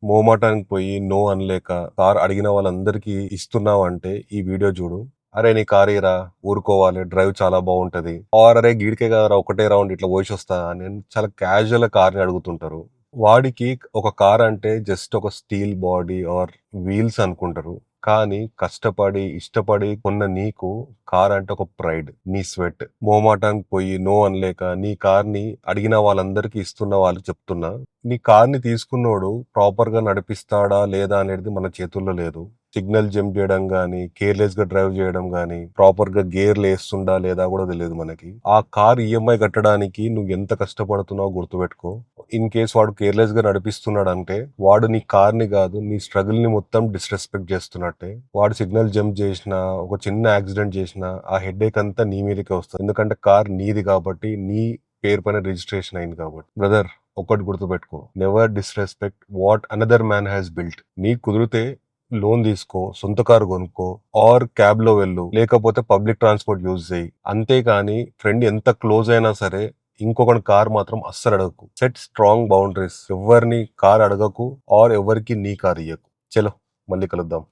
మోమాటానికి పోయి నో అనలేక కార్ అడిగిన వాళ్ళందరికీ ఇస్తున్నావంటే ఈ వీడియో చూడు. అరే నీ కార్ ఇరా, ఊరుకోవాలి, డ్రైవ్ చాలా బాగుంటది. ఆర్ అరే గీడికే కదరా ఒకటే రౌండ్ ఇట్లా పోసొస్తా అని చాలా క్యాజువల్ కార్ని అడుగుతుంటారు. వాడికి ఒక కార్ అంటే జస్ట్ ఒక స్టీల్ బాడీ ఆర్ వీల్స్ అనుకుంటారు. కానీ కష్టపడి, ఇష్టపడి కొన్న నీకు కార్ అంటే ఒక ప్రైడ్. నీ స్వెట్. మోమాటానికి పోయి నో అనలేక నీ కార్‌ని అడిగిన వాళ్ళందరికీ ఇస్తున్న వాళ్ళకి చెప్తున్నా. నీ కార్‌ని తీసుకున్నోడు ప్రాపర్‌గా నడిపిస్తాడా? లేదా? అనేది మన చేతుల్లో లేదు. సిగ్నల్ జంప్ జేయడం గానీ, కేర్‌లెస్‌గా డ్రైవ్ జేయడం గానీ, ప్రాపర్‌గా గేర్‌లేస్తుండా లేదా గూడా తెలీదు మనకి. ఆ కార్ ఈఎంఐ కట్టడానికి నువ్వెంత కష్టపడుతున్నావో గుర్తుపెట్టుకో. ఇన్ కేస్ వాడు కేర్‌లెస్‌గా నడిపిస్తున్నాడంటే, వాడు నీ కార్‌ని గాదు, నీ స్ట్రగుల్‌ని మొత్తం డిస్‌రెస్పెక్ట్ జేస్తున్నట్టే. వాడు సిగ్నల్ జంప్ జేసినా, ఒక చిన్న యాక్సిడెంట్ జేసినా, ఆ హెడ్‌ఏక్ అంతా నీ మీదకే వస్తది. ఎందుకంటే కార్ నీది కాబట్టి, నీ పేరు పైన రిజిస్ట్రేషన్ అయింది కాబట్టి. బ్రదర్ ఒక్కటి గుర్తుపెట్టుకో. Never disrespect what another man has built. నీకు కుదిరితే లోన్ తీసుకో, సొంత కారు కొనుక్కో, ఆర్ క్యాబ్‌లో వెళ్ళు, లేకపోతే పబ్లిక్ ట్రాన్స్‌పోర్ట్ యూజ్ చెయ్యి. అంతేగాని ఫ్రెండ్ ఎంత క్లోజ్ అయినా సరే ఇంకొకడి కార్ మాత్రం అస్సలు అడగకు. Set strong boundaries. ఎవ్వరిని కార్ అడగకు ఆర్ ఎవరికి నీ కార్ ఇయ్యకు. చలో మళ్ళీ కలుద్దాం.